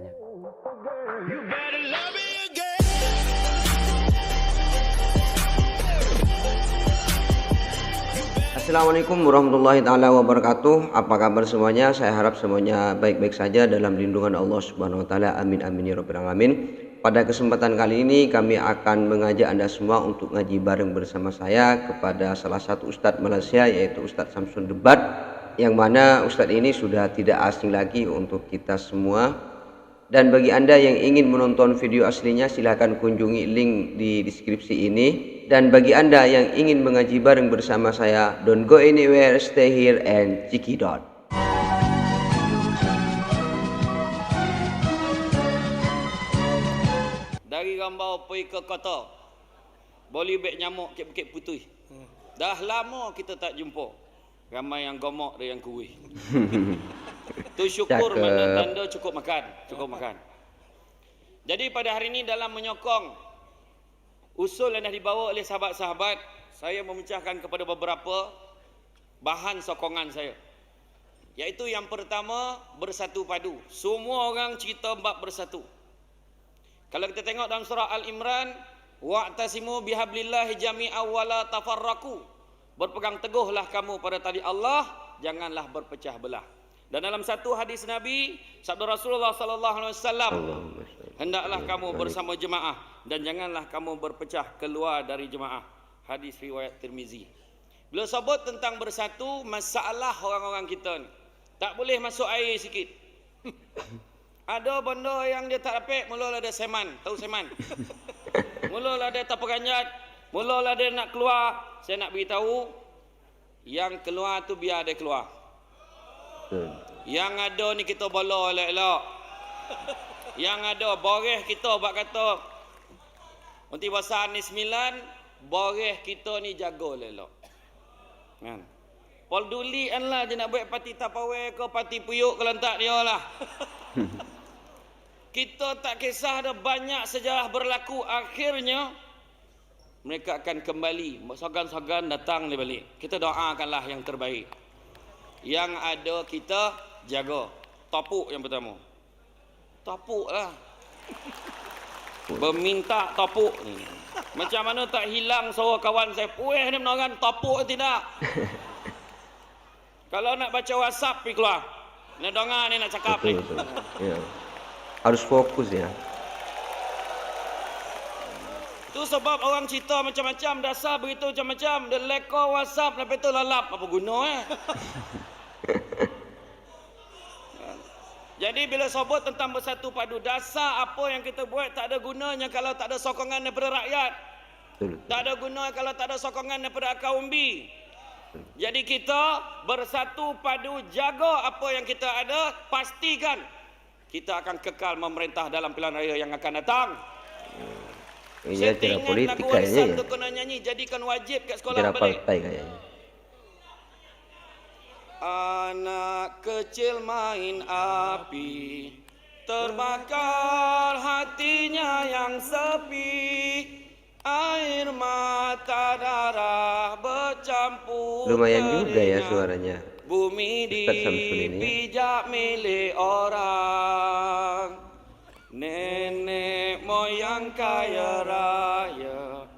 katanya. Assalamualaikum warahmatullahi taala wabarakatuh. Apa kabar semuanya? Saya harap semuanya baik-baik saja dalam lindungan Allah Subhanahu wa taala. Amin amin ya rabbal alamin. Pada kesempatan kali ini kami akan mengajak Anda semua untuk ngaji bareng bersama saya kepada salah satu ustadz Malaysia, yaitu Ustadz Samsun Debat, yang mana ustadz ini sudah tidak asing lagi untuk kita semua. Dan bagi Anda yang ingin menonton video aslinya, silahkan kunjungi link di deskripsi ini. Dan bagi Anda yang ingin mengaji bareng bersama saya, don't go anywhere, stay here and check it out. Dari Rambau pergi ke kota, boleh bek nyamuk ke Bukit Putih. Dah lama kita tak jumpa. Ramai yang gomok dan yang kuih. Tu syukur mana tanda cukup makan. Jadi pada hari ini dalam menyokong usul yang dah dibawa oleh sahabat-sahabat, saya memecahkan kepada beberapa bahan sokongan saya. Iaitu yang pertama, bersatu padu. Semua orang cerita bab bersatu. Kalau kita tengok dalam surah Al-Imran, wa'tasimu bihablillahi jami'an wa la tafarraqu. Berpegang teguhlah kamu pada tali Allah, janganlah berpecah belah. Dan dalam satu hadis Nabi, sabda Rasulullah sallallahu alaihi wasallam, hendaklah kamu bersama jemaah dan janganlah kamu berpecah keluar dari jemaah. Hadis riwayat Tirmizi. Bila sebut tentang bersatu, masalah orang-orang kita ni, tak boleh masuk air sikit. Ada benda yang dia tak dapat, mulalah ada seman. Tahu seman? Mulalah dia tak peranjat, mulalah dia nak keluar. Saya nak beritahu, yang keluar tu biar dia keluar. Yang ada ni kita bala elok-elok. Yang ada boreh kita buat kata, nanti bahasa Anis 9, boreh kita ni jaga elok. Kan? Pol duli kan lah je nak buat parti tapawai ke parti puyuk ke lantak dia lah. Kita tak kisah ada banyak sejarah berlaku, akhirnya mereka akan kembali, sogan-sogan datang dia balik. Kita doakanlah yang terbaik. Yang ada kita jaga. Topuk yang pertama. Topuk lah. Berminta topuk ni. Macam mana tak hilang suara kawan saya, puih ni menorang, topuk tidak. Kalau nak baca WhatsApp, pergi keluar. Nak dengar ni nak cakap ni. Ya. Harus fokus ya. Tu sebab orang cerita macam-macam, dasar beritahu macam-macam. Dia leka WhatsApp, lepas tu lalap. Apa guna Jadi bila sebut tentang bersatu padu, dasar apa yang kita buat tak ada gunanya kalau tak ada sokongan daripada rakyat. Tak ada guna kalau tak ada sokongan daripada akar umbi. Jadi kita bersatu padu, jaga apa yang kita ada, pastikan kita akan kekal memerintah dalam pilihan raya yang akan datang. Iya, cara politik kayaknya ya. Kena nyanyi, jadikan wajib kat sekolah Cara balik. partai kayaknya. Anak kecil main api, terbakar hatinya yang sepi, air mata darah bercampur. Lumayan juga ya suaranya. Bumi dipijak milik orang. Nenek moyang kaya raya,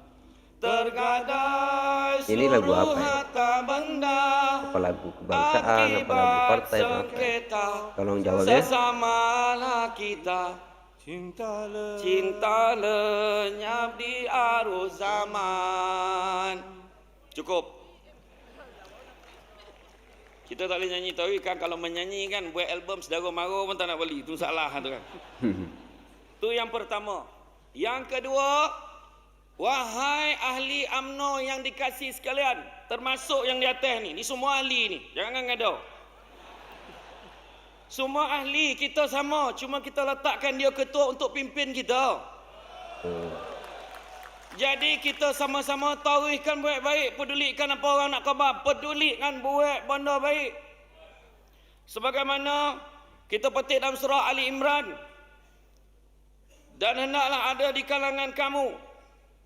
tergadai ini lagu apa ya? harta benda. Apa lagu kebangsaan, apa lagu partai, apa? Tolong jawabnya. Sesamalah kita, cinta lenyap di arus zaman. Cukup. Kita tak boleh nyanyi, tahu kan? Kalau menyanyi kan, buat album Sedara Mara pun tak nak beli. Itu salah tu kan. Itu yang pertama. Yang kedua, wahai ahli UMNO yang dikasih sekalian, termasuk yang di atas ni semua ahli ni, jangan ngada. Semua ahli, kita sama, cuma kita letakkan dia ketua untuk pimpin kita. Jadi kita sama-sama tawarikkan buat baik, pedulikan apa orang nak khabar, pedulikan buat benda baik. Sebagaimana kita petik dalam surah Ali Imran, dan hendaklah ada di kalangan kamu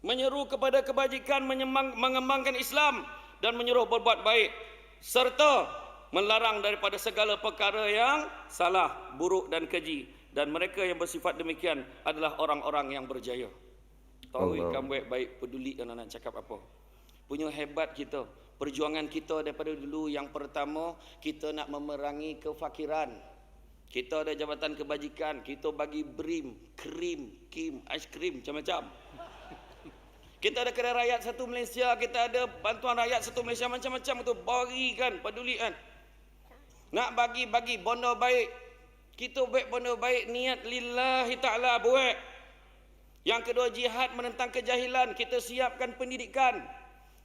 menyeru kepada kebajikan, mengembangkan Islam dan menyuruh berbuat baik, serta melarang daripada segala perkara yang salah, buruk dan keji. Dan mereka yang bersifat demikian adalah orang-orang yang berjaya. Tahu kamu baik-baik, peduli kan nak cakap apa. Punya hebat kita. Perjuangan kita daripada dulu, yang pertama, kita nak memerangi kefakiran. Kita ada jabatan kebajikan, kita bagi BRIM, krim, aiskrim, macam-macam. Kita ada kedai rakyat satu Malaysia, kita ada bantuan rakyat satu Malaysia, macam-macam tu. Berikan, pedulikan. Nak bagi benda baik. Kita buat benda baik, niat lillahi ta'ala buat. Yang kedua, jihad menentang kejahilan. Kita siapkan pendidikan.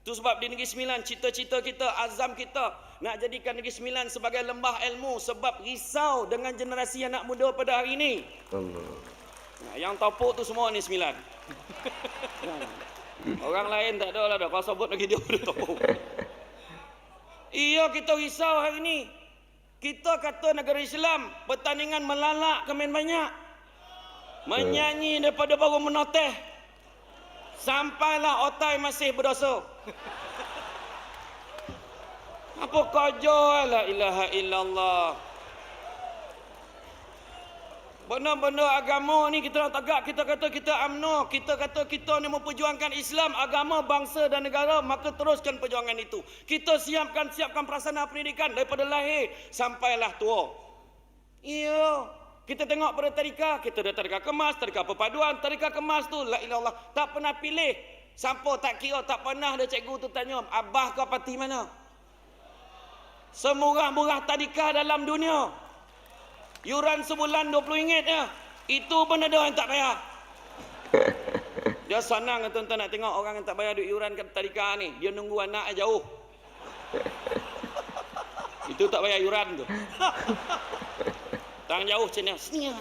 Itu sebab di Negeri Sembilan, cita-cita kita, azam kita nak jadikan Negeri Sembilan sebagai lembah ilmu. Sebab risau dengan generasi anak muda pada hari ini. Nah, yang topuk tu semua ni Sembilan. Orang lain tak ada lah dah. Kalau sebut lagi dia dah topuk. Iya, kita risau hari ini. Kita kata negara Islam, pertandingan melalak kemen banyak. Menyanyi daripada baru menoteh. Sampailah otai masih berdosa. Apa kerja la ilaha illallah. Benda-benda agama ni kita nak tegak, kita kata kita UMNO, kita kata kita ni memperjuangkan Islam, agama, bangsa dan negara, maka teruskan perjuangan itu. Kita siapkan prasarana pendidikan daripada lahir sampailah tua. Iya. Kita tengok pada tadika, kita ada tadika kemas, tadika perpaduan, tadika kemas tu la ilallah tak pernah pilih. Siapa tak kira, tak pernah ada cikgu tu tanya, abah kau parti mana? Semurah-murah tadika dalam dunia. Yuran sebulan RM20 ya. Itu pun ada yang tak bayar. Dia senang tuan-tuan nak tengok orang yang tak bayar duit yuran kat tadika ni. Dia nunggu anak jauh. Itu tak bayar yuran tu. Tang jauh cina, senia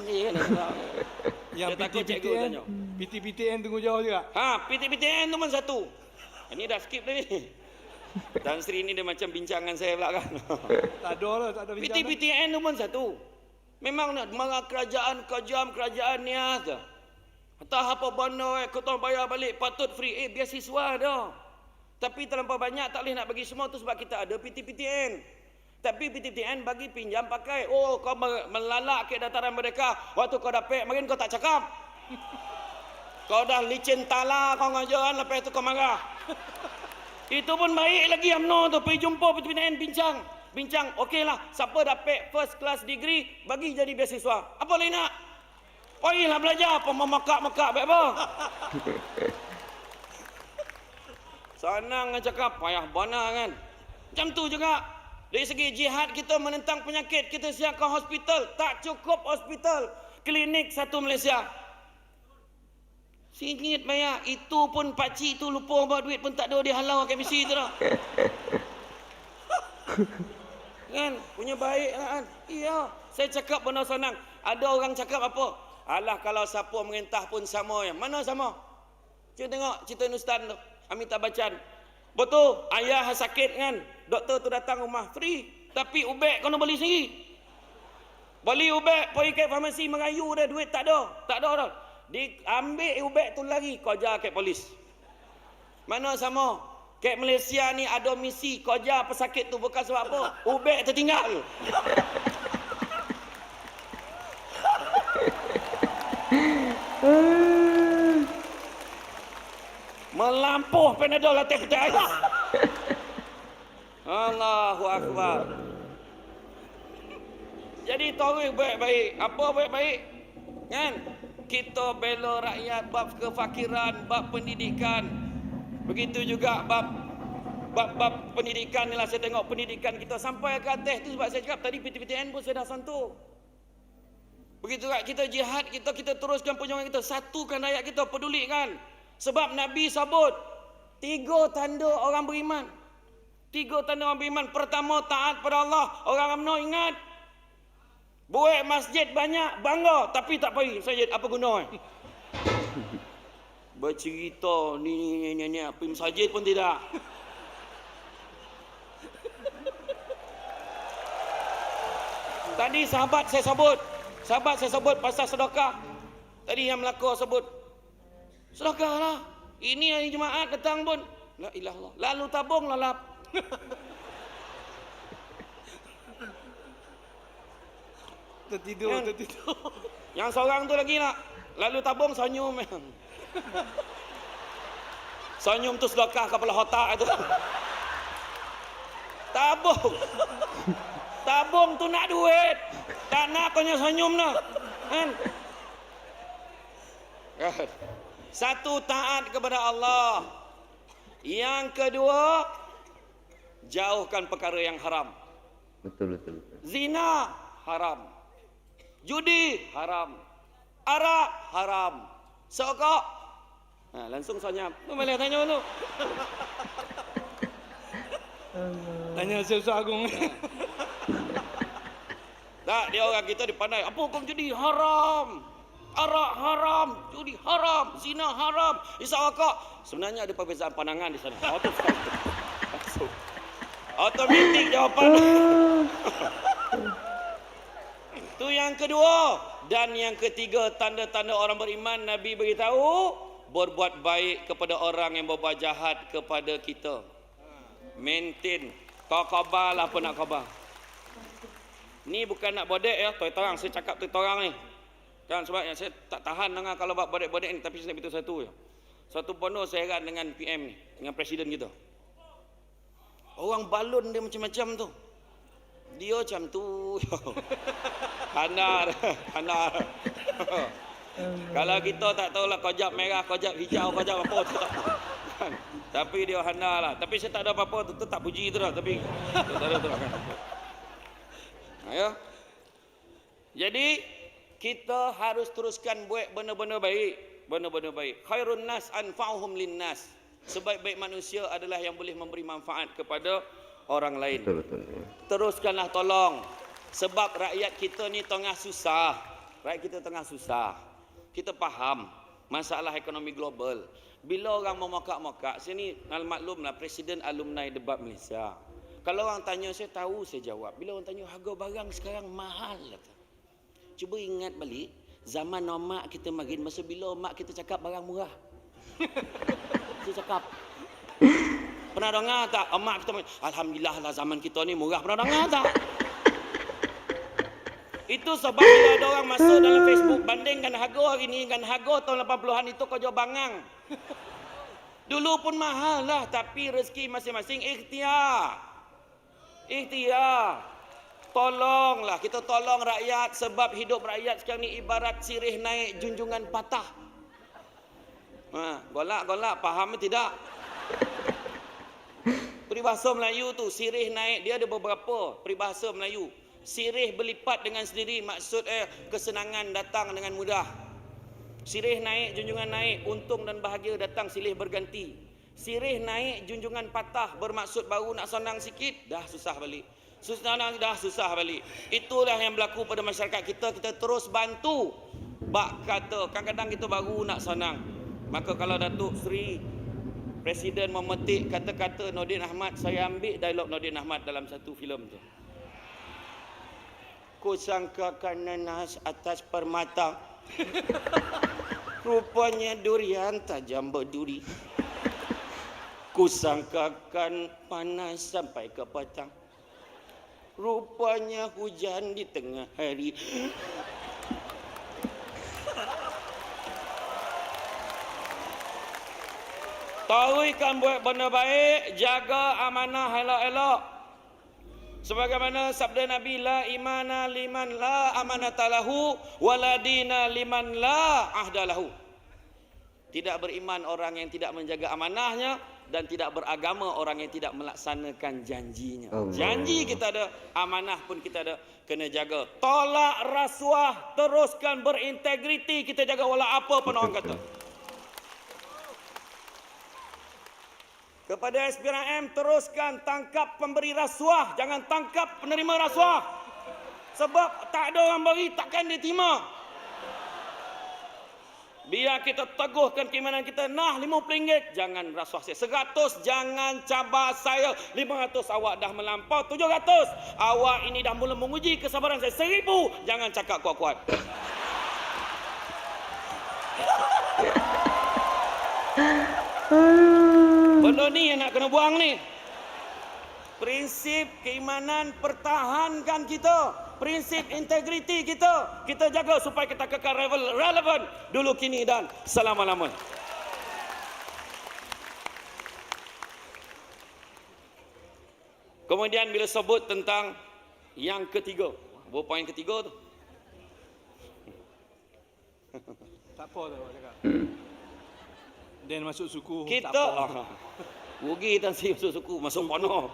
dia kan. Yang PT-PTN, PT-PTN tunggu jauh juga. Ha, PT-PTN tu pun satu. Ini dah skip tadi. Tan Sri ni dia macam bincangan saya pula kan. Tak ada bincangan. PT-PTN tu pun satu. Memang nak marah kerajaan, kejam kerajaan niat. Entah apa benda kau bayar balik patut free. Biasiswa dah. Tapi terlampau banyak tak boleh nak bagi semua tu sebab kita ada PT-PTN. Tapi PT-PTN bagi pinjam pakai. Oh, kau melalak ke dataran mereka. Waktu kau dapat, makin kau tak cakap. Kau dah licin tala, kau ngajaran, lepas tu kau marah. Itu pun baik lagi UMNO tu. Pergi jumpa PT-PTN, bincang. Okeylah, siapa dapat first class degree, bagi jadi beasiswa. Apa lagi nak? Pergilah belajar, apa memakak-makak, baik apa? Senang nak cakap, payah bana kan. Macam tu juga. Dari segi jihad kita menentang penyakit, kita siapkan hospital. Tak cukup hospital, klinik satu Malaysia. RM1 bayar. Itu pun pakcik tu lupa bawa duit pun tak ada, dia halau kat misi tu dah. Kan? Punya baik lah kan? Iya. Saya cakap benda senang. Ada orang cakap apa? Alah kalau siapa merintah pun sama ya. Mana sama? Cuba tengok cerita Nustan tu. Amitabh Bachchan. Betul, ayah sakit kan. Doktor tu datang rumah free. Tapi ubek kena beli sendiri. Beli ubek, pergi ke farmasi merayu dah, duit tak ada. Tak ada dah. Diambil ubek tu lagi, kerja ke polis. Mana sama? Ke Malaysia ni ada misi kerja pesakit tu bukan sebab apa? Ubek tertinggal. Melampuh Panadol latih petai. Allahu Akbar. Jadi tahu baik-baik. Apa baik-baik? Kan? Kita bela rakyat bab kefakiran, bab pendidikan. Begitu juga bab pendidikan ni lah. Saya tengok pendidikan kita sampai ke atas tu sebab saya cakap tadi PT-PTN pun saya dah sentuh. Begitu juga kita jihad kita teruskan perjuangan kita. Satukan rakyat kita, pedulikan. Sebab Nabi sebut 3 tanda orang beriman. 3 tanda orang beriman. Pertama, taat pada Allah. Orang UMNO ingat. Buat masjid banyak, bangga. Tapi tak pergi masjid. Apa guna? Bercerita ni. Pergi masjid pun tidak. Tadi sahabat saya sebut pasal sedekah. Tadi yang Melaka sebut. Sedekahlah. Ini hari Jumaat datang pun. La ilaha illallah. Lalu tabung lalap. Tertidur. Yang seorang tu lagi nak. Lalu tabung senyum. Senyum tu sedekah kepala otak itu. Tabung. Tabung tu nak duit. Tak nak kau senyum nak. Kan? Satu, taat kepada Allah. Yang kedua, jauhkan perkara yang haram. Betul. Zina haram. Judi haram. Arak haram. Sokok. Langsung senyap. Tu boleh tanya tu. Tanya Ustaz Agung. Tak, dia orang kita dipandai. Apa hukum judi? Haram. Arak haram. Judi haram. Zina haram. Isap rokok. Sebenarnya ada perbezaan pandangan di sana. Automatik jawapan. Itu yang kedua. Dan yang ketiga, tanda-tanda orang beriman, Nabi beritahu, berbuat baik kepada orang yang berbuat jahat kepada kita. Maintain. Kau khabar lah apa nak khabar. Ni bukan nak bodek ya, terang saya cakap terang ni. Kan sebab saya tak tahan dengar kalau buat bodek-bodek ni, tapi saya nak beritahu satu je. Satu penuh saya heran dengan PM ni, dengan presiden kita. Orang balon dia macam-macam tu. Dia macam tu. Handal. Kalau kita tak tahulah kojap merah, kojap hijau, kojap apa tu tak tahu. Tapi dia handal lah. Tapi saya tak ada apa-apa tu tak puji tu lah. Tapi tak ada tu lah kan. Ya. Jadi kita harus teruskan buat benda-benda baik, benda-benda baik. Khairun nas anfa'uhum linnas. Sebaik-baik manusia adalah yang boleh memberi manfaat kepada orang lain. Betul. Teruskanlah tolong. Sebab rakyat kita ni tengah susah. Rakyat kita tengah susah. Kita faham masalah ekonomi global. Bila orang memokak-mokak, saya ni maklumlah Presiden Alumni Debat Malaysia. Kalau orang tanya saya tahu, saya jawab. Bila orang tanya harga barang sekarang mahal, kata. Cuba ingat balik zaman mak kita makin, masa bila mak kita cakap barang murah. Saya cakap. Pernah dengar tak mak kita, alhamdulillah lah zaman kita ni murah, pernah dengar tak? Itu sebab bila ada orang masuk dalam Facebook bandingkan harga hari ni dengan harga tahun 80-an itu kau jual bangang. Dulu pun mahal lah, tapi rezeki masing-masing ikhtiar. Tolonglah, kita tolong rakyat sebab hidup rakyat sekarang ni ibarat sirih naik junjungan patah. Golak, faham tidak? Peribahasa Melayu tu sirih naik, dia ada beberapa peribahasa Melayu. Sirih berlipat dengan sendiri, maksud kesenangan datang dengan mudah. Sirih naik, junjungan naik, untung dan bahagia datang silih berganti. Sirih naik, junjungan patah, bermaksud baru nak senang sikit, dah susah balik. Dah susah balik. Itulah yang berlaku pada masyarakat kita. Kita terus bantu. Bak kata, kadang-kadang kita baru nak senang. Maka kalau Datuk Seri Presiden memetik kata-kata Nordin Ahmad, saya ambil dialog Nordin Ahmad dalam satu filem tu. Ku sangkakan nanas atas permata, rupanya durian tajam berduri. Ku sangkakan panas sampai ke petang, rupanya hujan di tengah hari. Tahuikan buat benda baik, jaga amanah elok-elok. Sebagaimana sabda Nabi, la imana liman la amanata lahu, wala dina liman la ahda lahu. Tidak beriman orang yang tidak menjaga amanahnya, dan tidak beragama orang yang tidak melaksanakan janjinya. Janji kita ada, amanah pun kita ada, kena jaga. Tolak rasuah, teruskan berintegriti, kita jaga wala apa pun orang kata. Kepada SPRM, teruskan tangkap pemberi rasuah, jangan tangkap penerima rasuah. Sebab tak ada orang beri, takkan diterima. Biar kita teguhkan keimanan kita. Nah, RM50, jangan rasuah saya. 100, jangan cabar saya. 500, awak dah melampau. 700, awak ini dah mula menguji kesabaran saya. 1000, jangan cakap kuat-kuat. Benda ni yang nak kena buang ni. Prinsip keimanan pertahankan kita. prinsip integriti kita jaga supaya kita kekal relevan dulu, kini dan selama-lamanya. Kemudian bila sebut tentang yang ketiga, apa poin ketiga tu? Tak apa tu cakap. Dan masuk suku Kita tak apa. rugi tan si masuk suku, masuk pono.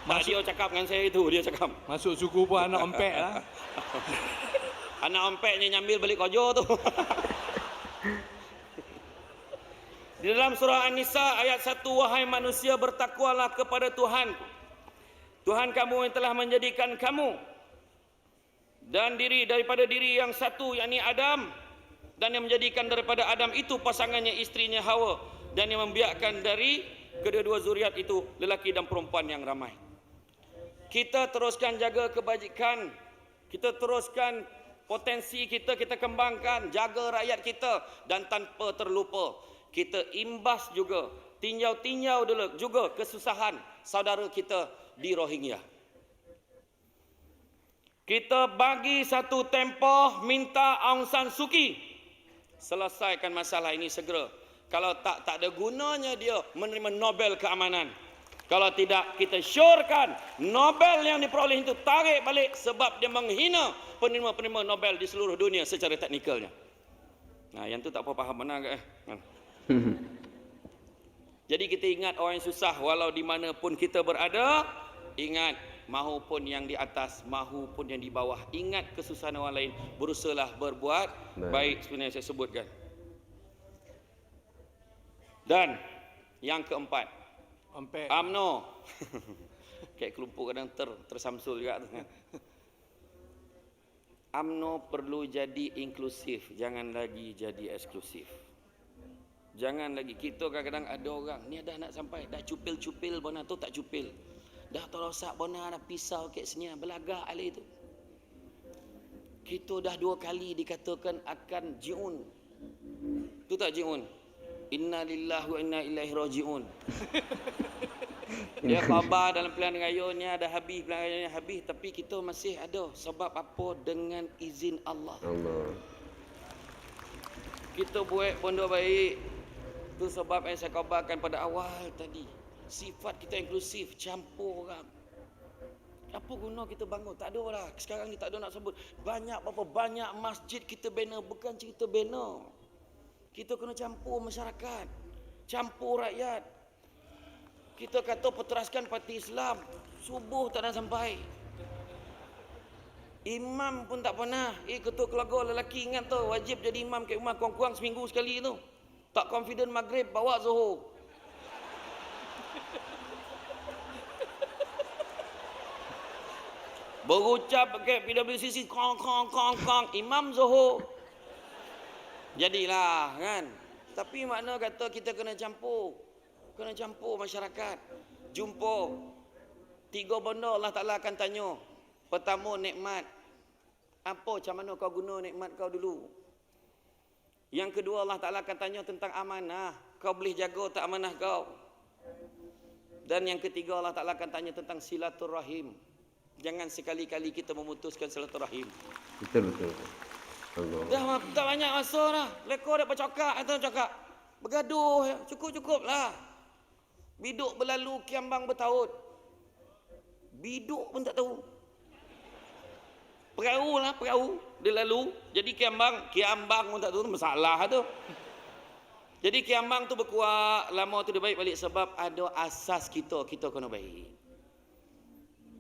Tak dia cakap dengan saya itu, dia cakap. Masuk suku pun anak empek lah. Anak empeknya nyambil balik kojo tu. Di dalam surah An-Nisa ayat 1, wahai manusia, bertakwalah kepada Tuhan. Tuhan kamu yang telah menjadikan kamu dan daripada diri yang satu, yakni Adam, dan yang menjadikan daripada Adam itu pasangannya, istrinya Hawa, dan yang membiakkan dari kedua-dua zuriat itu lelaki dan perempuan yang ramai. Kita teruskan jaga kebajikan, kita teruskan potensi kita kembangkan, jaga rakyat kita, dan tanpa terlupa kita imbas juga, tinjau dulu juga kesusahan saudara kita di Rohingya. Kita bagi satu tempoh minta Aung San Suu Kyi selesaikan masalah ini segera. Kalau tak ada gunanya dia menerima Nobel keamanan. Kalau tidak, kita syorkan Nobel yang diperoleh itu tarik balik sebab dia menghina penerima-penerima Nobel di seluruh dunia secara teknikalnya. Nah, yang tu tak apa faham mana ke? Jadi kita ingat orang yang susah walau di mana pun kita berada, ingat mahupun yang di atas, mahupun yang di bawah, ingat kesusahan orang lain, berusahalah berbuat baik sebenarnya saya sebutkan. Dan yang keempat, Empek. UMNO. Kayak kelompok kadang tersamsul juga tu. UMNO perlu jadi inklusif, jangan lagi jadi eksklusif. Jangan lagi, kita kadang-kadang ada orang ni dah nak sampai, dah cupil-cupil bona tu tak cupil. Dah terosak bona dah pisau kat sini, belagak alih tu. Kita dah 2 kali dikatakan akan jiun. Tu tak jiun. Inna lillahi wa inna ilaihi rajiun. Dia khabar dalam pilihan rayanya dah habis, pilihan rayanya habis, tapi kita masih ada. Sebab apa? Dengan izin Allah. Kita buat benda baik. Itu sebab yang saya khabarkan pada awal tadi. Sifat kita inklusif, campur orang. Apa guna kita bangun? Tak ada lah. Sekarang ni tak ada nak sebut. Banyak masjid kita bina. Bukan cerita bina. Kita kena campur masyarakat. Campur rakyat. Kita kata perteraskan parti Islam. Subuh tak nak sampai. Imam pun tak pernah. Ketua keluarga lelaki ingat tu. Wajib jadi imam kat rumah kurang-kurang seminggu sekali tu. Tak confident maghrib, bawa Zuhur. Berucap pakai PWCC, kong, Imam Zuhur. Jadilah kan. Tapi makna kata kita kena campur. Kena campur masyarakat. Jumpa. 3 benda Allah Ta'ala akan tanya. Pertama, nikmat. Apa, macam mana kau guna nikmat kau dulu? Yang kedua, Allah Ta'ala akan tanya tentang amanah. Kau boleh jaga tak amanah kau? Dan yang ketiga, Allah Ta'ala akan tanya tentang silaturahim. Jangan sekali-kali kita memutuskan silaturahim. Betul. Dah tak banyak masa dah. Lekor dah bercakap atau cakap. Bergaduh, cukup lah. Biduk berlalu, kiambang bertaut. Biduk pun tak tahu. Perahu dia lalu. Jadi kiambang pun tak tahu, masalah tu. Jadi kiambang tu berkuat, lama tu dia baik balik sebab ada asas kita kena baik.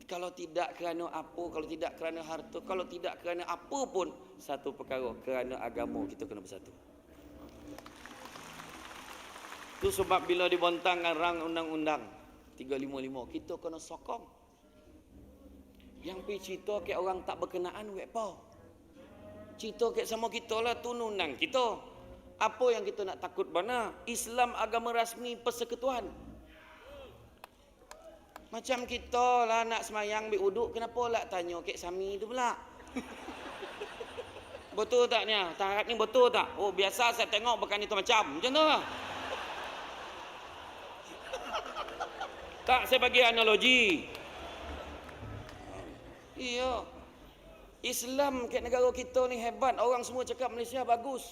Kalau tidak kerana apa, kalau tidak kerana harta, kalau tidak kerana apa pun, satu perkara, kerana agama kita kena bersatu. Itu sebab bila dibontangkan rang undang-undang 355, kita kena sokong. Yang pergi cerita ke orang tak berkenaan, apa? Cerita ke sama kita lah, tu undang kita. Apa yang kita nak takut mana? Islam agama rasmi persekutuan. Macam kita lah nak semayang ambil uduk, kenapa lah tanya Kek Sami tu pula? Betul tak ni? Tarat ni betul tak? Oh biasa saya tengok bukan itu macam tu lah. Tak, saya bagi analogi. Iya. Islam kat negara kita ni hebat. Orang semua cakap Malaysia bagus.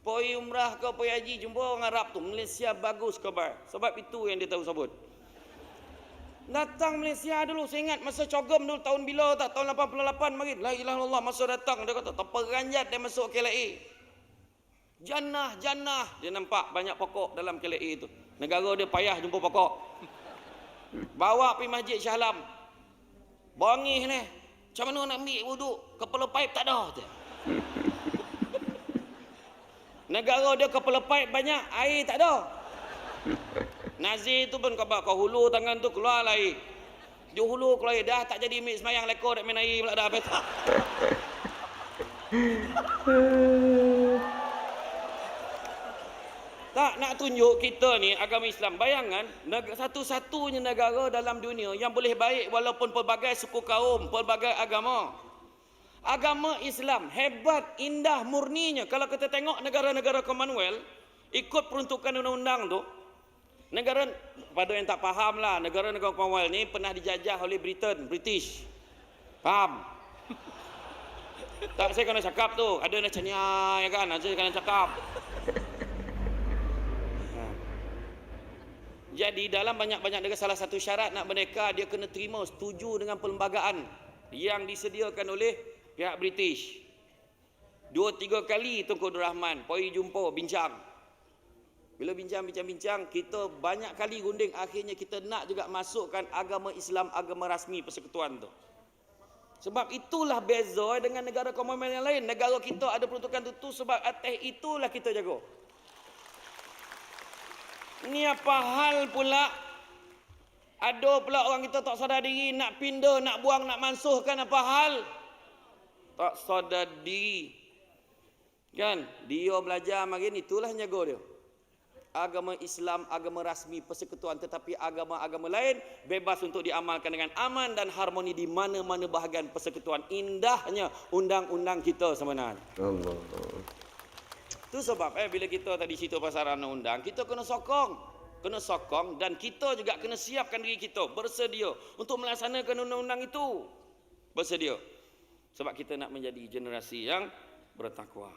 Poi umrah ke poi haji jumpa orang Arab tu, Malaysia bagus khabar. Sebab itu yang dia tahu sebut. Datang Malaysia dulu, saya ingat masa cogom dulu tahun bila tak? Tahun 88 mari. La ilaha illallah masa datang dia kata terperanjat dia masuk KLA. Jannah, jannah. Dia nampak banyak pokok dalam KLA itu. Negara dia payah jumpa pokok. Bawa pergi Masjid Shah Alam. Bangih ni. Macam mana nak ambil wuduk? Kepala paip tak ada. Negara dia kepala paip banyak, air tak ada. Nazir tu pun khabar, kau hulu tangan tu keluar air. Dia hulu keluar air, dah tak jadi ambil semayang lekor nak main air pula dah. Tak nak tunjuk kita ni agama Islam. Bayangan satu-satunya negara dalam dunia yang boleh baik walaupun pelbagai suku kaum, pelbagai agama. Agama Islam hebat, indah, murninya. Kalau kita tengok negara-negara Commonwealth ikut peruntukan undang-undang tu, negara pada yang tak faham lah, negara-negara Commonwealth ni pernah dijajah oleh British. Faham? Tak, saya kena cakap tu. Ada macam ni ya kan, saya kena cakap. Jadi dalam banyak-banyak negara salah satu syarat nak merdeka dia kena terima setuju dengan perlembagaan yang disediakan oleh pihak British. 2-3 kali Tunku Abdul Rahman pergi jumpa bincang. Bila bincang, kita banyak kali gunding, akhirnya kita nak juga masukkan agama Islam, agama rasmi persekutuan tu. Sebab itulah beza dengan negara Commonwealth yang lain. Negara kita ada peruntukan tu sebab atas itulah kita jaga. Ni apa hal pula? Ada pula orang kita tak sadar diri, nak pindah, nak buang, nak mansuhkan, apa hal? Tak sadar diri. Kan? Dia belajar makin itulah jaga dia. Agama Islam, agama rasmi persekutuan, tetapi agama-agama lain bebas untuk diamalkan dengan aman dan harmoni di mana-mana bahagian persekutuan. Indahnya undang-undang kita sebenarnya. Allah. Itu sebab bila kita tadi cerita pasal undang-undang, kita kena sokong dan kita juga kena siapkan diri kita bersedia untuk melaksanakan undang-undang itu. Bersedia. Sebab kita nak menjadi generasi yang bertakwa.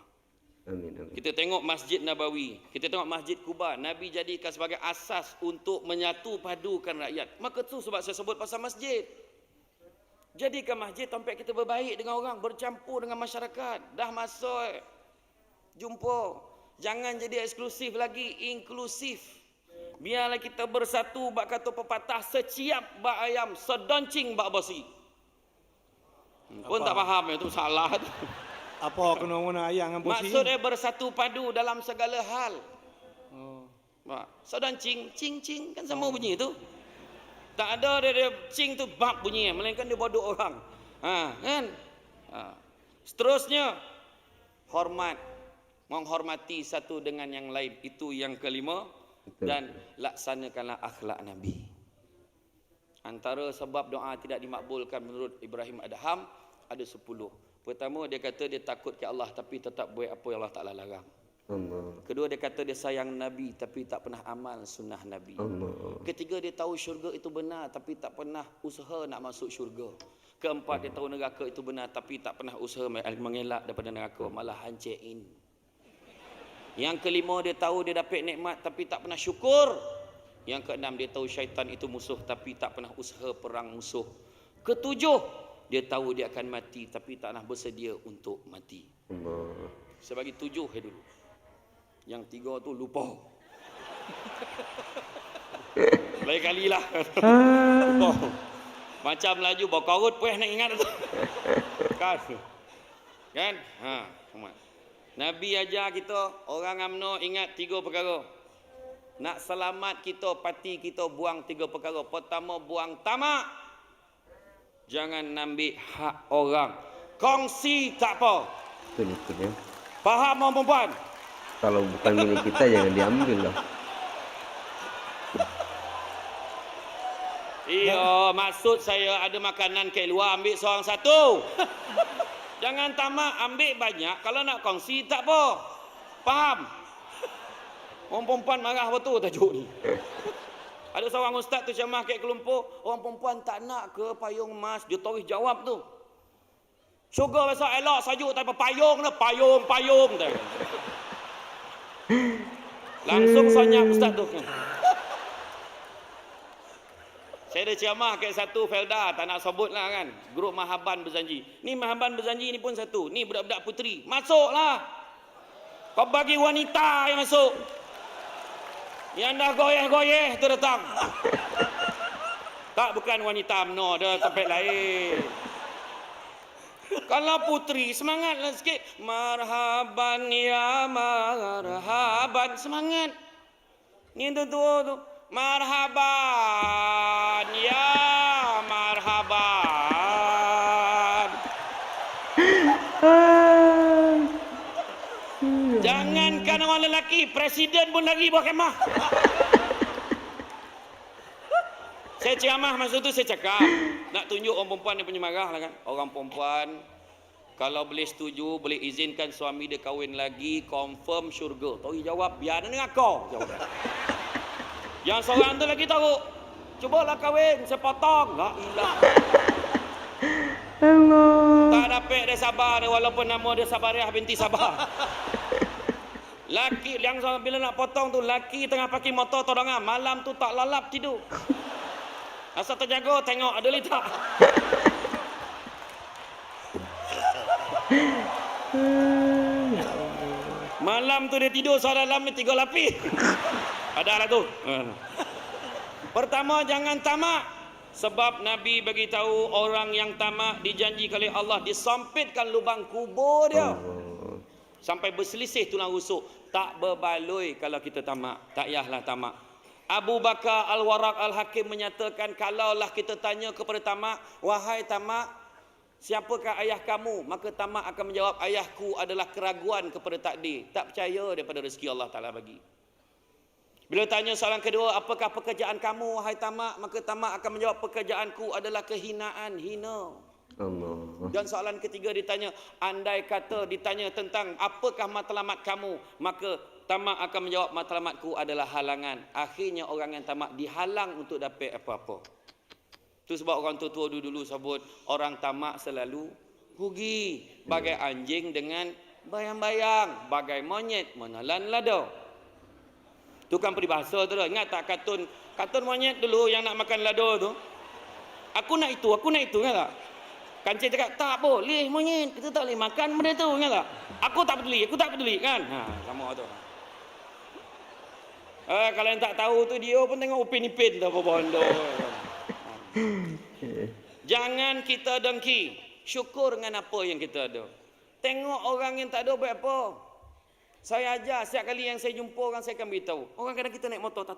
Amin, amin. Kita tengok Masjid Nabawi, kita tengok Masjid Kuba, Nabi jadikan sebagai asas untuk menyatu padukan rakyat. Maka tu sebab saya sebut pasal masjid. Jadikan masjid sampai kita berbaik dengan orang, bercampur dengan masyarakat. Dah masuk jumpa. Jangan jadi eksklusif lagi, inklusif. Biarlah kita bersatu, bak kata pepatah, seciap bak ayam, sedoncing bak besi. Pun tak faham itu salah tu. Apa kena guna ayam dengan bosi? Maksudnya bersatu padu dalam segala hal. Oh. Sedoncing, cing-cing kan sama bunyi tu. Tak ada dia cing tu bab bunyi, melainkan dia bodok orang. Kan? Seterusnya hormat. Menghormati satu dengan yang lain. Itu yang kelima. Betul. Dan laksanakanlah akhlak Nabi. Antara sebab doa tidak dimakbulkan menurut Ibrahim Adham ada 10. Pertama, dia kata dia takut ke Allah tapi tetap buat apa yang Allah Ta'ala larang. Allah. Kedua, dia kata dia sayang Nabi tapi tak pernah amal sunnah Nabi. Allah. Ketiga, dia tahu syurga itu benar tapi tak pernah usaha nak masuk syurga. Keempat, dia tahu neraka itu benar tapi tak pernah usaha mengelak daripada neraka, malah hancerin. Yang kelima, dia tahu dia dapat nikmat tapi tak pernah syukur. Yang keenam, dia tahu syaitan itu musuh tapi tak pernah usaha perang musuh. Ketujuh, dia tahu dia akan mati tapi tak pernah bersedia untuk mati. Allah. Saya bagi 7 dulu. Yang 3 tu lupa. Lain kali lah. Lupa. Macam laju bawa korut pun nak ingat tu. Kan? Nabi ajar kita, orang UMNO ingat 3 perkara. Nak selamat kita, parti kita buang 3 perkara. Pertama, buang tamak. Jangan ambil hak orang. Kongsi tak apa. Betul ya. Faham orang perempuan? Kalau bukan milik kita jangan diambil lah. Iya, maksud saya ada makanan ke luar ambil seorang satu. Jangan tamak, ambil banyak. Kalau nak kongsi tak apa. Faham? Orang perempuan marah betul tajuk ni. Ada seorang ustaz tu ceramah kat Kelumpur, orang perempuan tak nak ke payung emas? Dia terus jawab tu. Syurga besok elok sajuk tanpa payung dah, payung dah. Langsung senyap ustaz tu. Saya ada ceramah kat satu Felda, tak nak sebut lah kan. Grup Mahaban Berjanji. Ni Mahaban Berjanji ni pun satu. Ni budak-budak puteri. Masuklah. Kau bagi wanita yang masuk. Yang dah goyeh-goyeh tu datang. Tak, bukan wanita UMNO, dia tempat lain. Kalau puteri, semangatlah sikit. Marhaban ya marhaban. Semangat. Ni tu tu. Marhaban ya marhaban. Jangankan orang lelaki, presiden pun lagi buat kemah. Saya ceramah masa tu saya cakap, nak tunjuk orang perempuan dia punya marah lah kan. Orang perempuan kalau boleh setuju, boleh izinkan suami dia kahwin lagi, confirm syurga. Tori jawab, biar dengan kau. Jawab. Yang seorang tu lagi tahu, cubalah kahwin, saya potong. La ilah. Allah. Tak dapat dia sabar dia, walaupun nama dia Sabariah binti Sabah. Laki yang bila nak potong tu, laki tengah pakai motor todongan, malam tu tak lalap tidur. Asal terjaga tengok ada litak. Malam tu dia tidur soal dalam ni 3 lapis. Ada lah tu. Pertama, jangan tamak. Sebab Nabi bagi tahu orang yang tamak dijanji oleh Allah disampitkan lubang kubur dia. Sampai berselisih tulang rusuk. Tak berbaloi kalau kita tamak. Tak yahlah tamak. Abu Bakar Al-Waraq Al-Hakim menyatakan, kalaulah kita tanya kepada tamak, wahai tamak, siapakah ayah kamu? Maka tamak akan menjawab, ayahku adalah keraguan kepada takdir. Tak percaya daripada rezeki Allah Ta'ala bagi. Bila tanya soalan kedua, apakah pekerjaan kamu, wahai tamak? Maka tamak akan menjawab, pekerjaanku adalah kehinaan, hina. Allah. Dan soalan ketiga ditanya, andai kata ditanya tentang apakah matlamat kamu, maka tamak akan menjawab, matlamatku adalah halangan. Akhirnya orang yang tamak dihalang untuk dapat apa-apa. Itu sebab orang tua-tua dulu sebut, orang tamak selalu rugi. Bagai anjing dengan bayang-bayang, bagai monyet menelan lada. Itu kan peribahasa tu dah. Ingat tak kartun monyet dulu yang nak makan lada tu? Aku nak itu kan tak? Kancil cakap, tak boleh monyet, kita tak boleh makan benda tu kan tak? Aku tak peduli kan? Sama tu. Kalau yang tak tahu tu, dia pun tengok upin-ipin tu apa bondo. Jangan kita dengki, syukur dengan apa yang kita ada. Tengok orang yang tak ada buat apa. Saya ajar setiap kali yang saya jumpa orang, saya akan beritahu. Orang kadang kita naik motor,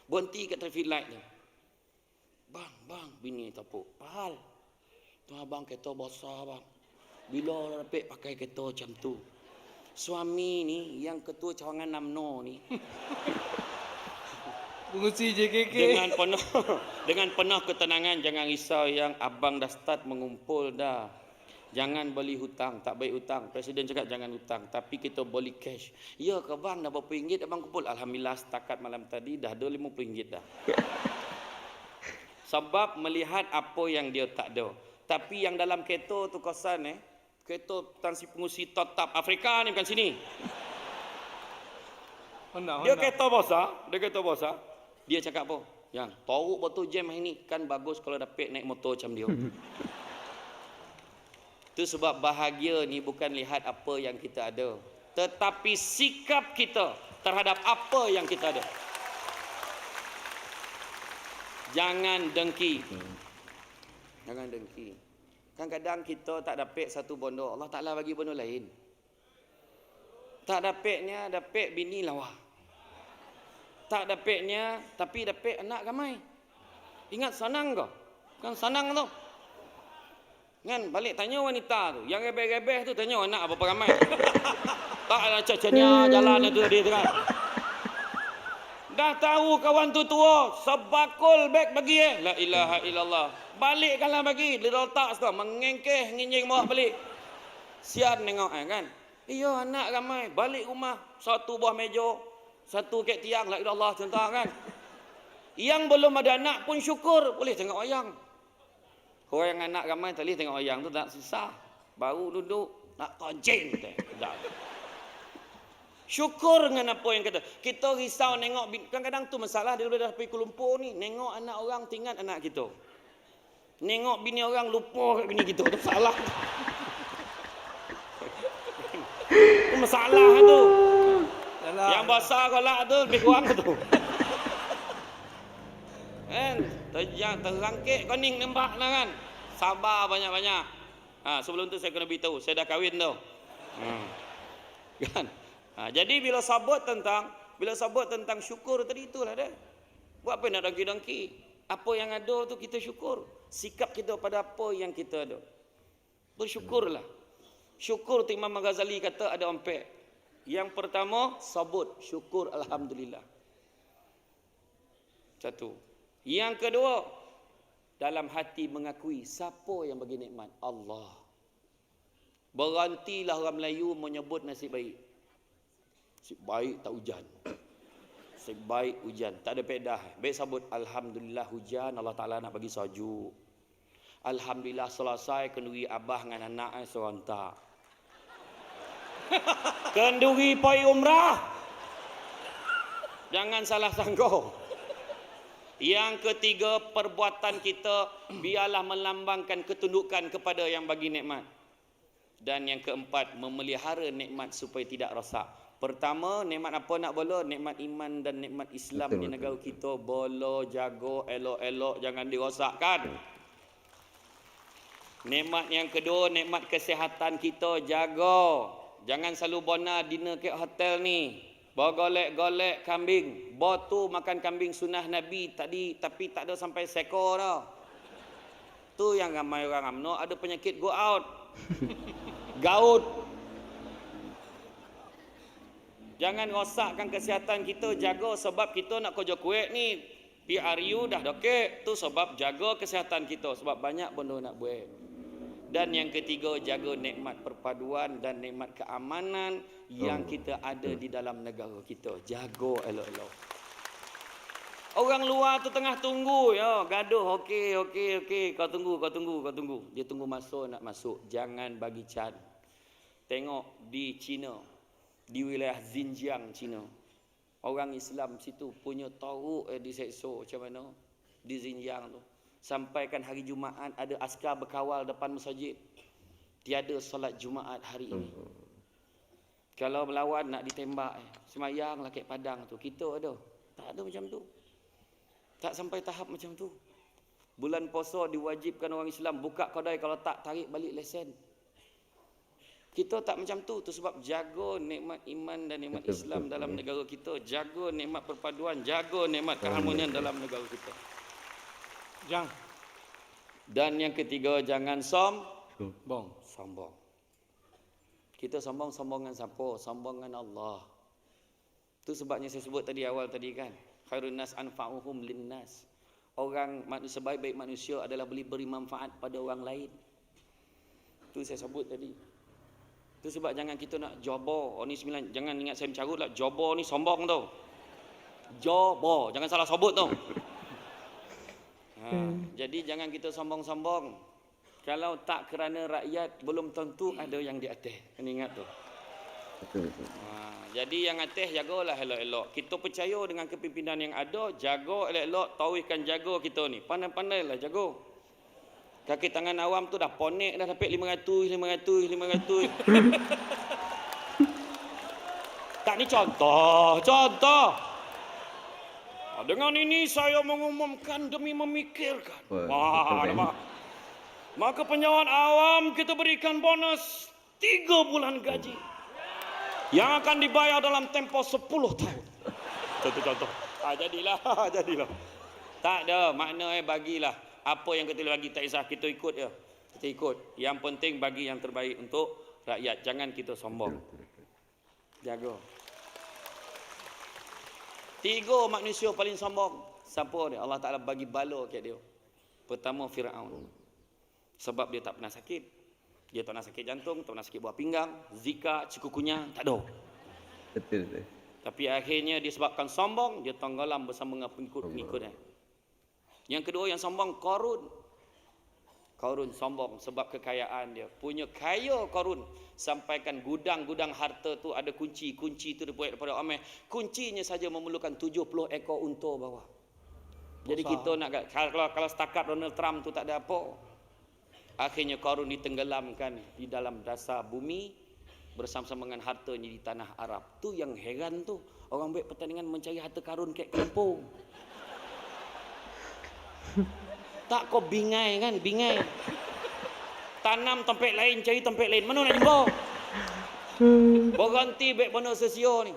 berhenti kat traffic light ni. Bang, bini tapuk. Pahal. Tu abang kereta besar bang. Bila dapat pakai kereta macam tu? Suami ni yang ketua cawangan UMNO ni. Pengusi JKK. Dengan penuh ketenangan, jangan risau yang abang dah start mengumpul dah. Jangan beli hutang, tak baik hutang. Presiden cakap jangan hutang, tapi kita beli cash. Ya ke bang, dah berapa ringgit abang kumpul? Alhamdulillah setakat malam tadi dah ada RM50 dah. Sebab melihat apa yang dia tak ada. Tapi yang dalam kereta tu kosan kereta tansi pengusi tetap Afrika ni bukan sini. Dia kereta besar. Dia cakap apa? Yang teruk betul jam hari ni. Kan bagus kalau dapat naik motor macam dia. Itu sebab bahagia ni bukan lihat apa yang kita ada, tetapi sikap kita terhadap apa yang kita ada. Jangan dengki. Jangan dengki. Kadang-kadang kita tak dapat satu bondo, Allah Ta'ala bagi bondo lain. Tak dapatnya dapat bini lawa. Tak dapatnya tapi dapat anak ramai. Ingat senang ke? Kan senang tu. Kan balik tanya wanita tu, yang rebeh-rebeh tu tanya anak berapa ramai. Tak ada cacanya jalan tu dia tu kan. Dah tahu kawan tu tua, sebakul beg bagi La ilaha illallah. Balikkanlah bagi, dia letak situ, mengengkeh nginjing bawah balik. Sian tengok kan. Iya anak ramai, balik rumah satu buah meja, Satu kek tiang la ilallah contoh kan. Yang belum ada anak pun syukur boleh tengok wayang. Orang yang anak ramai tak boleh tengok wayang tu tak susah. Baru duduk nak koncing dah. Syukur dengan apa yang kata. Kita risau nengok kadang-kadang tu masalah dia dah pergi Kuala Lumpur ni, nengok anak orang tinggal anak kita. Nengok bini orang lupa kat bini kita tu salah. Itu masalah tu. Yalah. Yang besar kolak tu lebih kurang tu. Kan? Terangkit koning nampak lah kan. Sabar banyak-banyak. Sebelum tu saya kena beritahu, saya dah kahwin tu. Kan? Jadi bila sabut tentang syukur tadi itulah dia. Buat apa nak dongki-dongki? Apa yang ada tu kita syukur. Sikap kita pada apa yang kita ada. Bersyukurlah. Syukur tu Imam Ghazali kata ada empat. Yang pertama sabut, syukur alhamdulillah. Satu. Yang kedua, dalam hati mengakui siapa yang bagi nikmat? Allah. Berhentilah orang Melayu menyebut nasib baik. Nasib baik tak hujan. Nasib baik hujan, tak ada pedah. Baik sebut alhamdulillah hujan, Allah Taala nak bagi sejuk. Alhamdulillah selesai kenduri abah dengan anak serontak. Kenduri pergi umrah. Jangan salah sangka. Yang ketiga, perbuatan kita biarlah melambangkan ketundukan kepada yang bagi nikmat. Dan yang keempat, memelihara nikmat supaya tidak rosak. Pertama, nikmat apa nak bolo? Nikmat iman dan nikmat Islam di negara kita. Bolo, jaga, elok-elok, jangan dirosakkan. Nikmat yang kedua, nikmat kesihatan kita, jaga. Jangan selalu bona dinner ke hotel ni. Golek-golek kambing. Botu makan kambing sunnah Nabi tadi, tapi tak ada sampai seekor dah. Tu yang ramai orang UMNO ada penyakit go out. Gaut. Jangan rosakkan kesihatan kita, jaga sebab kita nak kerja Kuwait ni. PRU dah dokek. Tu sebab jaga kesihatan kita sebab banyak benda nak buat. Dan yang ketiga, jaga nikmat perpaduan dan nikmat keamanan yang kita ada di dalam negara kita. Jaga elok-elok. Orang luar tu tengah tunggu ya, gaduh. Okey. Kau tunggu. Dia tunggu masa nak masuk. Jangan bagi can. Tengok di China, di wilayah Xinjiang China. Orang Islam situ punya teruk diseksa macam mana di Xinjiang tu. Sampaikan hari Jumaat ada askar berkawal depan masjid. Tiada solat Jumaat hari ini. Kalau melawan nak ditembak, semayanglah kat padang tu. Kita ada. Tak ada macam tu. Tak sampai tahap macam tu. Bulan puasa diwajibkan orang Islam buka kedai, kalau tak tarik balik lesen. Kita tak macam tu. Tu sebab jaga nikmat iman dan nikmat Islam dalam negara kita. Jaga nikmat perpaduan, jaga nikmat keharmonian dalam negara kita. Dan yang ketiga, jangan sombong. Kita sombong dengan siapa? Sombong dengan Allah. Itu sebabnya saya sebut tadi awal tadi kan. Khairun nas anfa'uhum linnas. Orang manusia baik manusia adalah beri manfaat pada orang lain. Itu saya sebut tadi. Itu sebab jangan kita nak jobo. Oh ni 9, jangan ingat saya mencarut lah. Jobo ni sombong tu. Jobo, jangan salah sebut tu. Jadi jangan kita sombong-sombong. Kalau tak kerana rakyat, belum tentu ada yang di atas. Kena ingat tu. Jadi yang atas jagalah elok-elok. Kita percaya dengan kepimpinan yang ada, jaga elok-elok, tauhidkan jaga kita ni. Pandai-pandailah jaga. Kaki tangan awam tu dah ponek dah dapat 500. Tak ni contoh. Dengan ini saya mengumumkan demi memikirkan. Maka penjawat awam kita berikan bonus 3 bulan gaji. Yang akan dibayar dalam tempoh 10 tahun. Contoh. Jadilah. Tak ada makna bagilah. Apa yang kita bagi tak kisah, kita ikut je. Kita ikut. Yang penting bagi yang terbaik untuk rakyat. Jangan kita sombong. Jaga. 3 manusia paling sombong. Siapa dia? Allah Ta'ala bagi bala kat dia. Pertama, Fir'aun. Sebab dia tak pernah sakit. Dia tak pernah sakit jantung, tak pernah sakit buah pinggang, zika, cikukunya, tak ada. Betul. Tapi akhirnya disebabkan sombong, dia tenggelam bersama dengan pengikut-pengikutnya. Yang kedua yang sombong, Qarun. Qarun sombong sebab kekayaan dia. Punya kaya Qarun. Sampaikan gudang-gudang harta tu ada kunci. Kunci tu dibuat daripada Ameh. Kuncinya saja memerlukan 70 ekor unta bawah. Jadi kita nak, kalau setakat Donald Trump tu tak ada apa. Akhirnya Qarun ditenggelamkan di dalam dasar bumi bersama-sama dengan hartanya di tanah Arab. Tu yang heran tu. Orang buat pertandingan mencari harta Qarun kat kampung. Tak kau bingai kan, bingai. Tanam tempat lain, cari tempat lain. Mana nak jumpa? Berhenti baik benda sosio ni.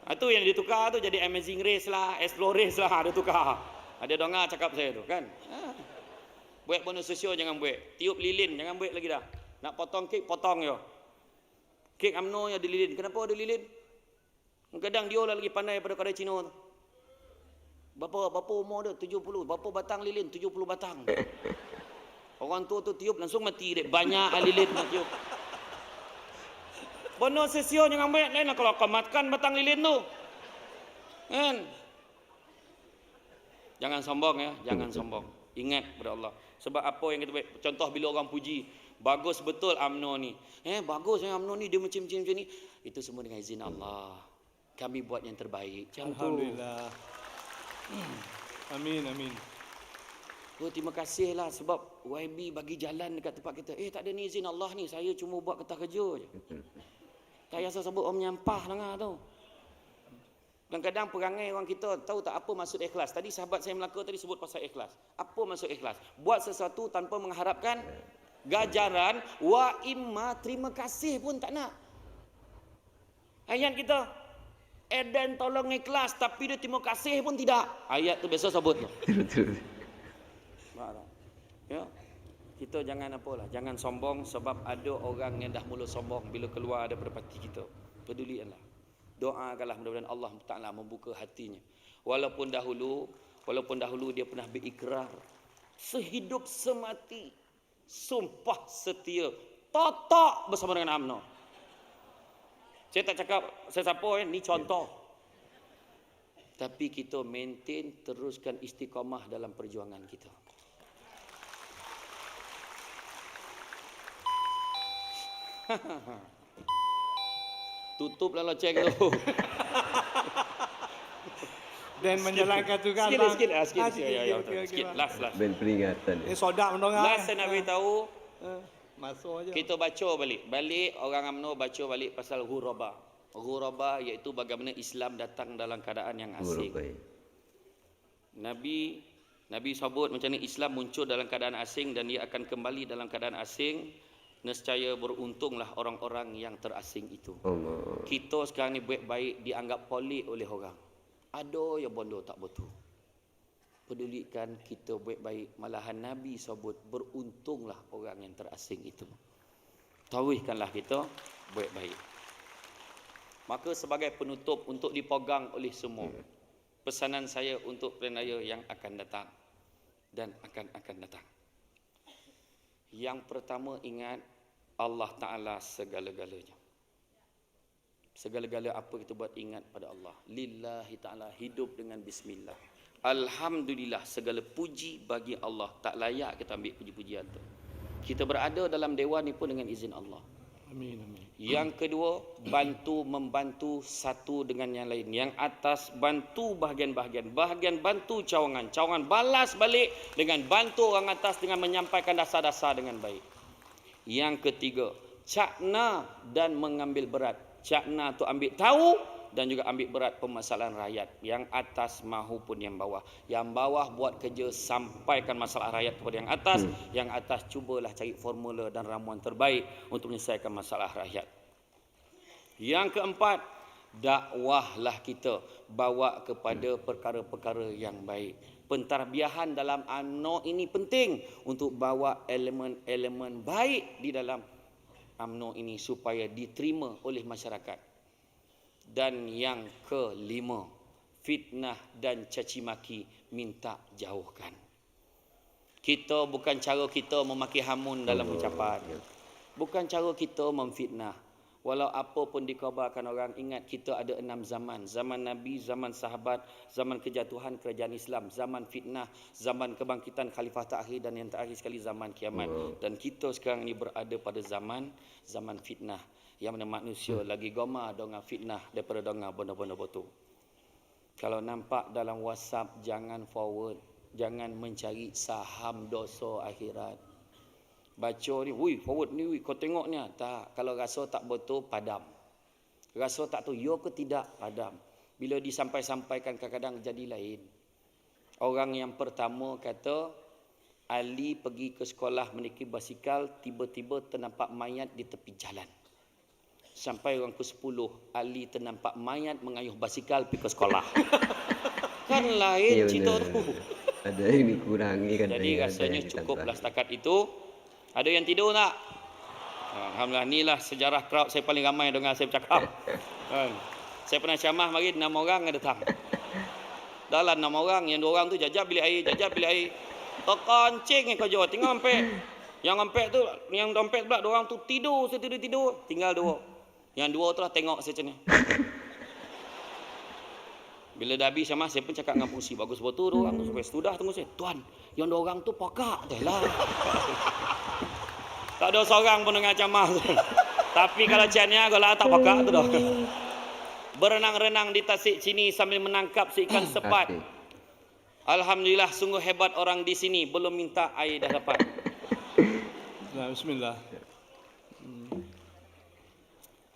Itu yang ditukar tu jadi Amazing Race lah, Explore Race lah, ada tukar. Ada dengar cakap saya tu kan. Buat benda sosio jangan buat. Tiup lilin jangan buat lagi dah. Nak potong kek, potong je. Kek UMNO yang ada lilin. Kenapa ada lilin? Kadang dia lah lagi pandai daripada kedai Cina tu. Berapa umur dia? 70. Berapa batang lilin? 70 batang. Orang tua tu tiup langsung mati dek. Banyak lilin nak tiup. Benda sesio jangan banyak lain lah kalau kau makan batang lilin tu. Kan? Jangan sombong ya, jangan sombong. Ingat kepada Allah. Sebab apa yang kita buat? Contoh bila orang puji, bagus betul UMNO ni. Bagus ya UMNO ni, dia macam ni. Itu semua dengan izin Allah. Kami buat yang terbaik. Alhamdulillah. Amin, amin. Oh, terima kasihlah sebab YB bagi jalan dekat tempat kita. Tak ada ni izin Allah ni. Saya cuma buat kertas kerja je. Tak payah sebut orang menyampah lah tu. Kadang-kadang perangai orang kita tahu tak apa maksud ikhlas. Tadi sahabat saya Melaka tadi sebut pasal ikhlas. Apa maksud ikhlas? Buat sesuatu tanpa mengharapkan ganjaran. Wa imma, terima kasih pun tak nak. Ayat kita, Eden tolong ikhlas tapi dia terima kasih pun tidak. Ayat tu biasa sebut tu. Ya. Kita jangan apalah, jangan sombong sebab ada orang yang dah mula sombong bila keluar daripada parti kita. Pedulikanlah. Doakanlah mudah-mudahan Allah Taala membuka hatinya. Walaupun dahulu dia pernah berikrar sehidup semati, sumpah setia, totok bersama dengan UMNO. Saya tak cakap saya siapa ni contoh. Tapi kita maintain, teruskan istiqamah dalam perjuangan kita. Tutuplah loceng tu. Dan menjalankan tugas. Sikit. Last. Ben peringatan. Sodak mendongar. Last saya nak beritahu. Masuk aja. Kita baca balik orang UMNO baca balik pasal ghuraba. Ghuraba iaitu bagaimana Islam datang dalam keadaan yang asing. Nabi sebut macam ni, Islam muncul dalam keadaan asing dan dia akan kembali dalam keadaan asing. Nescaya beruntunglah orang-orang yang terasing itu. Allah. Kita sekarang ni buat baik dianggap pelik oleh orang. Ada yang bodoh tak betul. Pedulikan kita buat baik. Malahan Nabi sebut beruntunglah orang yang terasing itu. Tauhidkanlah kita buat baik. Maka sebagai penutup untuk dipegang oleh semua, pesanan saya untuk pilihan raya yang akan datang dan akan datang. Yang pertama, ingat Allah Ta'ala segala-galanya. Segala-gala apa kita buat, ingat pada Allah. Lillahi Ta'ala, hidup dengan bismillah. Alhamdulillah, segala puji bagi Allah. Tak layak kita ambil puji-pujian tu. Kita berada dalam dewan ni pun dengan izin Allah. Amin. Yang kedua, membantu satu dengan yang lain. Yang atas bantu bahagian-bahagian. Bahagian bantu cawangan. Cawangan balas balik dengan bantu orang atas dengan menyampaikan dasar-dasar dengan baik. Yang ketiga, cakna dan mengambil berat. Cakna tu ambil tahu dan juga ambil berat permasalahan rakyat. Yang atas mahupun yang bawah. Yang bawah buat kerja sampaikan masalah rakyat kepada yang atas. Yang atas cubalah cari formula dan ramuan terbaik untuk menyelesaikan masalah rakyat. Yang keempat, dakwahlah kita bawa kepada perkara-perkara yang baik. Pentadbiran dalam UMNO ini penting untuk bawa elemen-elemen baik di dalam UMNO ini supaya diterima oleh masyarakat. Dan yang kelima, fitnah dan caci maki minta jauhkan. Bukan cara kita memaki hamun dalam ucapan. Bukan cara kita memfitnah. Walau apa pun dikhabarkan orang, ingat kita ada 6 zaman. Zaman Nabi, zaman sahabat, zaman kejatuhan kerajaan Islam, zaman fitnah, zaman kebangkitan khalifah terakhir dan yang terakhir sekali zaman kiamat. Dan kita sekarang ni berada pada zaman fitnah. Yang mana manusia lagi goma dengan fitnah daripada dengan benda-benda betul. Kalau nampak dalam WhatsApp, jangan forward. Jangan mencari saham dosa akhirat. Baca ni, wui forward ni, wui kau tengok ni. Tak, kalau rasa tak betul, padam. Rasa tak tahu, ya ke tidak, padam. Bila disampai-sampaikan kadang-kadang jadi lain. Orang yang pertama kata, Ali pergi ke sekolah menaiki basikal, tiba-tiba ternampak mayat di tepi jalan. Sampai orang ke-10, Ali ternampak mayat mengayuh basikal pergi ke sekolah. Kan lain cerita tu. Ada yang dikurangi kan. Jadi rasanya cukuplah setakat itu. Ada yang tidur tak? Alhamdulillah, inilah sejarah crowd saya paling ramai dengar saya bercakap. Saya pernah ceramah mari 6 orang yang datang. Dalam 6 orang, yang 2 orang tu jajab bilik air. Terkancing yang kerja, tinggal empek. Yang empek tu, yang dompet pula 2 orang tu tidur, saya tidur. Tinggal 2. Yang 2 tu lah tengok saya macam ni. Bila dah habis ceramah, saya pun cakap dengan pengurusi, bagus betul 2 orang tu. Sampai sudah tunggu saya. Tuan, yang 2 orang tu pakak dah lah. Tak ada seorang pun dengar ceramah. Tapi kalau ciannya, kalau tak pakak tu dah. Berenang-renang di tasik sini sambil menangkap seikan sepat. Alhamdulillah, sungguh hebat orang di sini. Belum minta air dah dapat. Nah, bismillah.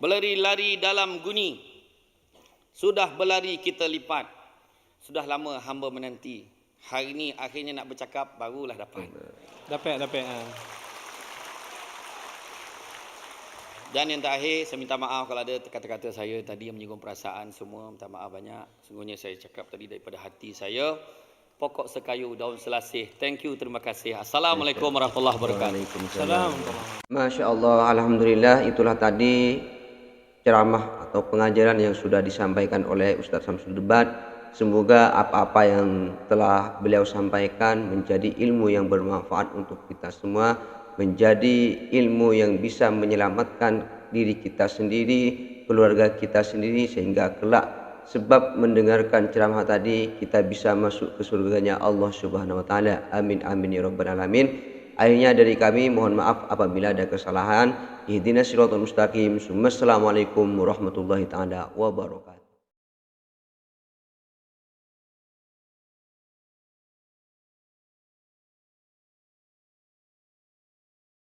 Berlari-lari dalam guni. Sudah berlari kita lipat. Sudah lama hamba menanti. Hari ini akhirnya nak bercakap, barulah dapat. Dapat. Dan yang terakhir, saya minta maaf kalau ada kata-kata saya tadi yang menyinggung perasaan semua. Minta maaf banyak. Sungguhnya saya cakap tadi daripada hati saya. Pokok sekayu, daun selasih. Thank you, terima kasih. Assalamualaikum warahmatullahi wabarakatuh. Salam. Masya Allah, Alhamdulillah, itulah tadi ceramah atau pengajaran yang sudah disampaikan oleh Ustaz Samsul Debat. Semoga apa-apa yang telah beliau sampaikan menjadi ilmu yang bermanfaat untuk kita semua, menjadi ilmu yang bisa menyelamatkan diri kita sendiri, keluarga kita sendiri, sehingga kelak sebab mendengarkan ceramah tadi kita bisa masuk ke surganya Allah Subhanahu wa taala. Amin amin ya rabbal alamin. Akhirnya dari kami mohon maaf apabila ada kesalahan. Ihdinas siratal mustaqim. Assalamualaikum warahmatullahi taala wabarakatuh.